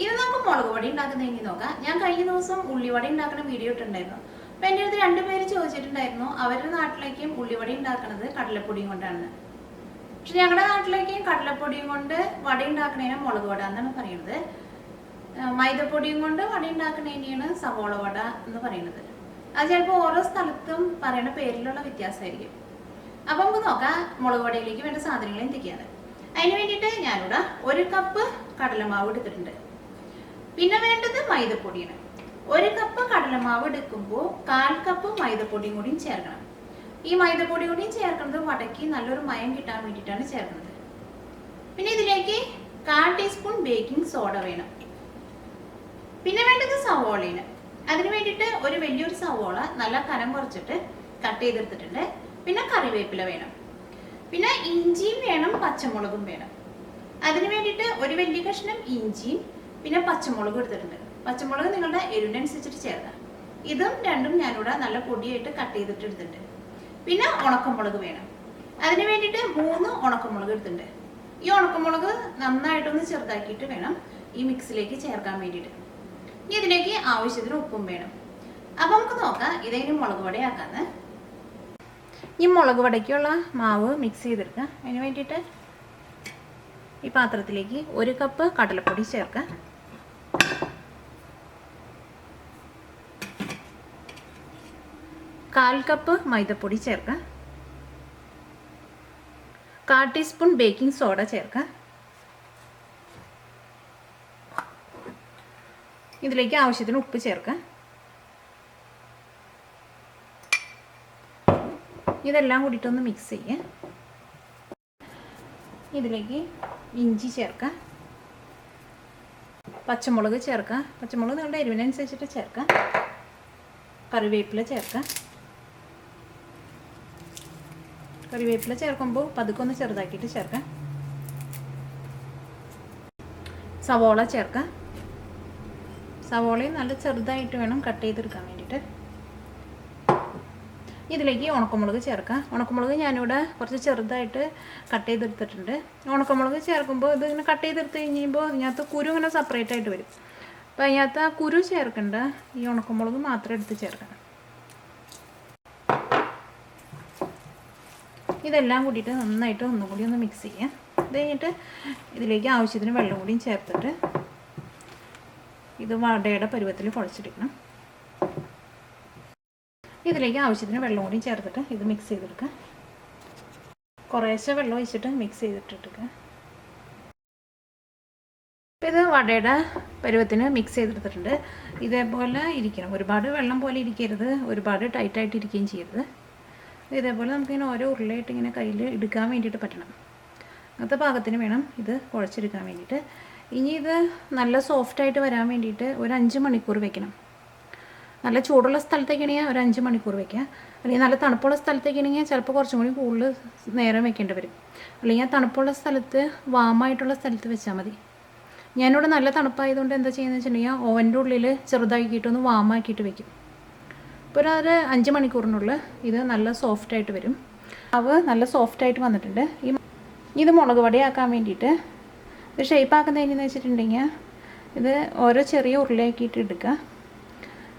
ഇത് നമുക്ക് മുളക് പൊടി ഉണ്ടാക്കുന്നതെങ്കിൽ നോക്കാം. ഞാൻ കഴിഞ്ഞ ദിവസം ഉള്ളിവട ഉണ്ടാക്കുന്ന വീഡിയോ ഇട്ടുണ്ടായിരുന്നു. അപ്പം എൻ്റെ അടുത്ത് 2 പേര് ചോദിച്ചിട്ടുണ്ടായിരുന്നു അവരുടെ നാട്ടിലേക്കും ഉള്ളിവട ഉണ്ടാക്കുന്നത് കടലപ്പൊടിയും കൊണ്ടാണ്. പക്ഷെ ഞങ്ങളുടെ നാട്ടിലേക്കും കടലപ്പൊടിയും കൊണ്ട് വട ഉണ്ടാക്കുന്നതിന് മുളക് വട എന്നാണ് പറയുന്നത്. മൈദപ്പൊടിയും കൊണ്ട് വട ഉണ്ടാക്കുന്നതിനെയാണ് സവോള വട എന്ന് പറയുന്നത്. അത് ചിലപ്പോൾ ഓരോ സ്ഥലത്തും പറയുന്ന പേരിലുള്ള വ്യത്യാസമായിരിക്കും. അപ്പം നമുക്ക് നോക്കാം മുളക് വടയിലേക്ക് വേണ്ട സാധനങ്ങൾ എന്തൊക്കെയാണ്. അതിന് വേണ്ടിയിട്ട് ഞാനിവിടെ 1 കപ്പ് കടലമാവ് എടുത്തിട്ടുണ്ട്. പിന്നെ വേണ്ടത് മൈദപ്പൊടിയാണ്. 1 കപ്പ് കടലമാവ് എടുക്കുമ്പോൾ 1/4 കപ്പ് മൈദപ്പൊടിയും കൂടിയും ചേർക്കണം. ഈ മൈദപ്പൊടി കൂടിയും ചേർക്കുന്നത് വടക്കി നല്ലൊരു മയം കിട്ടാൻ വേണ്ടിയിട്ടാണ് ചേർക്കുന്നത്. പിന്നെ ഇതിലേക്ക് 1/4 ടീസ്പൂൺ ബേക്കിംഗ് സോഡ വേണം. പിന്നെ വേണ്ടത് സവോളയാണ്. അതിന് വേണ്ടിയിട്ട് ഒരു വലിയൊരു സവോള നല്ല കനം കുറച്ചിട്ട് കട്ട് ചെയ്തെടുത്തിട്ടുണ്ട്. പിന്നെ കറിവേപ്പില വേണം. പിന്നെ ഇഞ്ചിയും വേണം, പച്ചമുളകും വേണം. അതിന് വേണ്ടിയിട്ട് ഒരു വലിയ കഷ്ണം ഇഞ്ചിയും പിന്നെ പച്ചമുളകും എടുത്തിട്ടുണ്ട്. പച്ചമുളക് നിങ്ങളുടെ എരിവിനനുസരിച്ചിട്ട് ചേർക്കാം. ഇതും രണ്ടും ഞാനിവിടെ നല്ല പൊടിയായിട്ട് കട്ട് ചെയ്തിട്ട് എടുത്തിട്ടുണ്ട്. പിന്നെ ഉണക്കമുളക് വേണം. അതിന് വേണ്ടിയിട്ട് 3 ഉണക്കമുളക് എടുത്തിട്ടുണ്ട്. ഈ ഉണക്കമുളക് നന്നായിട്ടൊന്ന് ചെറുതാക്കിയിട്ട് വേണം ഈ മിക്സിലേക്ക് ചേർക്കാൻ വേണ്ടിയിട്ട്. ഇനി ഇതിലേക്ക് ആവശ്യത്തിന് ഉപ്പും വേണം. അപ്പം നമുക്ക് നോക്കാം ഇതെങ്ങനെ മുളക് വടയാക്കാന്ന്. ഈ മുളക് വടയ്ക്കുള്ള മാവ് മിക്സ് ചെയ്തെടുക്കുക. അതിന് വേണ്ടിയിട്ട് ഈ പാത്രത്തിലേക്ക് 1 കപ്പ് കടലപ്പൊടി ചേർക്കുക. 1/4 കപ്പ് മൈദപ്പൊടി ചേർക്കുക. 1/4 ടീസ്പൂൺ ബേക്കിംഗ് സോഡ ചേർക്കുക. ഇതിലേക്ക് ആവശ്യത്തിന് ഉപ്പ് ചേർക്കുക. ഇതെല്ലാം കൂടിയിട്ടൊന്ന് മിക്സ് ചെയ്യുക. ഇതിലേക്ക് ഇഞ്ചി ചേർക്കുക, പച്ചമുളക് ചേർക്കുക. പച്ചമുളക് നിങ്ങളുടെ എരിവിനനുസരിച്ചിട്ട് ചേർക്കുക. കറിവേപ്പില ചേർക്കുക. കറിവേപ്പില ചേർക്കുമ്പോൾ പതുക്കെ ഒന്ന് ചെറുതാക്കിയിട്ട് ചേർക്കുക. സവോള ചേർക്കുക. സവോളയും നല്ല ചെറുതായിട്ട് വേണം കട്ട് ചെയ്തെടുക്കാൻ വേണ്ടിയിട്ട്. ഇതിലേക്ക് ഉണക്കമുളക് ചേർക്കുക. ഉണക്കമുളക് ഞാനിവിടെ കുറച്ച് ചെറുതായിട്ട് കട്ട് ചെയ്തെടുത്തിട്ടുണ്ട്. ഉണക്കമുളക് ചേർക്കുമ്പോൾ ഇതിങ്ങനെ കട്ട് ചെയ്തെടുത്ത് കഴിയുമ്പോൾ ഇതിനകത്ത് കുരു ഇങ്ങനെ സെപ്പറേറ്റ് ആയിട്ട് വരും. അപ്പോൾ അതിനകത്ത് ആ കുരു ചേർക്കണ്ട, ഈ ഉണക്കമുളക് മാത്രം എടുത്ത് ചേർക്കണം. ഇതെല്ലാം കൂടിയിട്ട് നന്നായിട്ട് ഒന്നും കൂടി ഒന്ന് മിക്സ് ചെയ്യാം. ഇത് കഴിഞ്ഞിട്ട് ഇതിലേക്ക് ആവശ്യത്തിന് വെള്ളം കൂടിയും ചേർത്തിട്ട് ഇത് വടയുടെ പരുവത്തിൽ കുഴച്ചെടുക്കണം. ഇതിലേക്ക് ആവശ്യത്തിന് വെള്ളം കൂടി ചേർത്തിട്ട് ഇത് മിക്സ് ചെയ്തെടുക്കുക. കുറേശ്ശെ വെള്ളം ഒഴിച്ചിട്ട് മിക്സ് ചെയ്തിട്ടെടുക്കുക. ഇത് വടയുടെ പരുവത്തിന് മിക്സ് ചെയ്തെടുത്തിട്ടുണ്ട്. ഇതേപോലെ ഇരിക്കണം. ഒരുപാട് വെള്ളം പോലെ ഇരിക്കരുത്, ഒരുപാട് ടൈറ്റായിട്ട് ഇരിക്കുകയും ചെയ്യരുത്. ഇതേപോലെ നമുക്കിങ്ങനെ ഓരോ ഉരുളയായിട്ട് ഇങ്ങനെ കയ്യിൽ എടുക്കാൻ വേണ്ടിയിട്ട് പറ്റണം. അങ്ങനത്തെ പാകത്തിന് വേണം ഇത് കുഴച്ചെടുക്കാൻ വേണ്ടിയിട്ട്. ഇനി ഇത് നല്ല സോഫ്റ്റായിട്ട് വരാൻ വേണ്ടിയിട്ട് ഒരു 5 മണിക്കൂർ വെക്കണം. നല്ല ചൂടുള്ള സ്ഥലത്തേക്കാണെങ്കിൽ ഒരു 5 മണിക്കൂർ വയ്ക്കുക. അല്ലെങ്കിൽ നല്ല തണുപ്പുള്ള സ്ഥലത്തേക്കാണെങ്കിൽ ചിലപ്പോൾ കുറച്ചും കൂടി കൂടുതൽ നേരം വെക്കേണ്ടി വരും. അല്ലെങ്കിൽ ആ തണുപ്പുള്ള സ്ഥലത്ത് വാമായിട്ടുള്ള സ്ഥലത്ത് വെച്ചാൽ മതി. ഞാനിവിടെ നല്ല തണുപ്പായതുകൊണ്ട് എന്താ ചെയ്യുന്നത് വെച്ചിട്ടുണ്ടെങ്കിൽ ഓവൻ്റെ ഉള്ളിൽ ചെറുതാക്കിയിട്ടൊന്ന് വാമാക്കിയിട്ട് വെക്കും. ഇപ്പോൾ ഒരു 5 മണിക്കൂറിനുള്ളിൽ ഇത് നല്ല സോഫ്റ്റായിട്ട് വരും. മാവ് നല്ല സോഫ്റ്റായിട്ട് വന്നിട്ടുണ്ട്. ഇത് മുളക് വടയാക്കാൻ വേണ്ടിയിട്ട് ഇത് ഷേപ്പാക്കുന്നതിനെന്ന് വെച്ചിട്ടുണ്ടെങ്കിൽ ഇത് ഓരോ ചെറിയ ഉരുളയാക്കിയിട്ട് എടുക്കുക.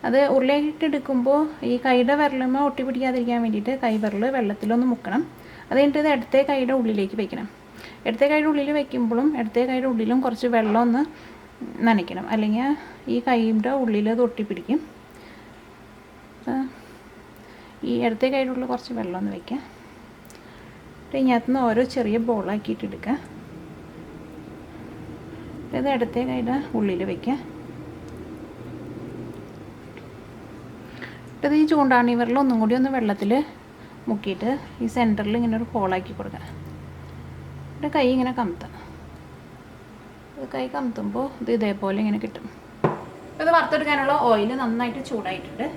അത് ഉരുളയാക്കിയിട്ട് എടുക്കുമ്പോൾ ഈ കൈയുടെ വിരലുമ്മ ഒട്ടി പിടിക്കാതിരിക്കാൻ വേണ്ടിയിട്ട് കൈവിരൽ വെള്ളത്തിലൊന്ന് മുക്കണം. അത് കഴിഞ്ഞിട്ട് ഇത് ഇടത്തെ കൈയുടെ ഉള്ളിലേക്ക് വയ്ക്കണം. ഇടത്തെ കൈയുടെ ഉള്ളിൽ വയ്ക്കുമ്പോഴും ഇടത്തെ കൈയുടെ ഉള്ളിലും കുറച്ച് വെള്ളം ഒന്ന് നനയ്ക്കണം. അല്ലെങ്കിൽ ഈ കൈയുടെ ഉള്ളിൽ അത് ഒട്ടിപ്പിടിക്കും. ഈ ഇടത്തെ കൈയുടെ ഉള്ളിൽ കുറച്ച് വെള്ളം ഒന്ന് വയ്ക്കുക. ഇതിനകത്തുനിന്ന് ഓരോ ചെറിയ ബോളാക്കിയിട്ട് എടുക്കുക. ഇത് ഇടത്തെ കൈയുടെ ഉള്ളിൽ വയ്ക്കുക. ഇത് ഈ ചൂണ്ടാണി വിരൽ ഒന്നും കൂടി ഒന്ന് വെള്ളത്തിൽ മുക്കിയിട്ട് ഈ സെൻറ്ററിൽ ഇങ്ങനെ ഒരു ഹോളാക്കി കൊടുക്കുക. എന്നിട്ട് കൈ ഇങ്ങനെ കമത്തുക. കൈ കമത്തുമ്പോൾ ഇത് ഇതേപോലെ ഇങ്ങനെ കിട്ടും. ഇത് വറുത്തെടുക്കാനുള്ള ഓയിൽ നന്നായിട്ട് ചൂടായിട്ടുണ്ട്.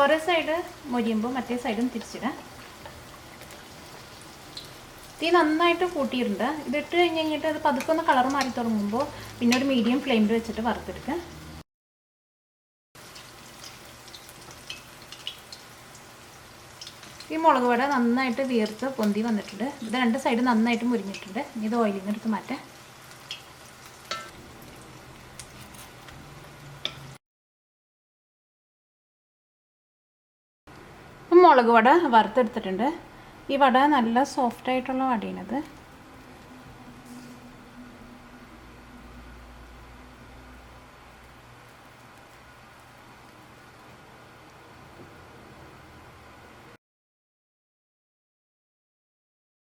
ഓരോ സൈഡ് മൊരിയുമ്പോൾ മറ്റേ സൈഡും തിരിച്ചിടാം. തീ നന്നായിട്ട് കൂട്ടിയിട്ടുണ്ട്. ഇതിട്ട് കഴിഞ്ഞിട്ട് അത് പതുക്കെ ഒന്ന് കളർ മാറി തുടങ്ങുമ്പോൾ പിന്നെ ഒരു മീഡിയം ഫ്ലെയിമിൽ വെച്ചിട്ട് വറുത്തെടുക്കുക. ഈ മുളക് വട നന്നായിട്ട് വീർത്ത് പൊന്തി വന്നിട്ടുണ്ട്. ഇത് രണ്ട് സൈഡ് നന്നായിട്ട് മുരിഞ്ഞിട്ടുണ്ട്. ഇനി ഇത് ഓയിലിൽ നിന്ന് എടുത്ത് മാറ്റാം. മുളക് വട വറുത്തെടുത്തിട്ടുണ്ട്. ഈ വട നല്ല സോഫ്റ്റായിട്ടുള്ള വടയാണിത്.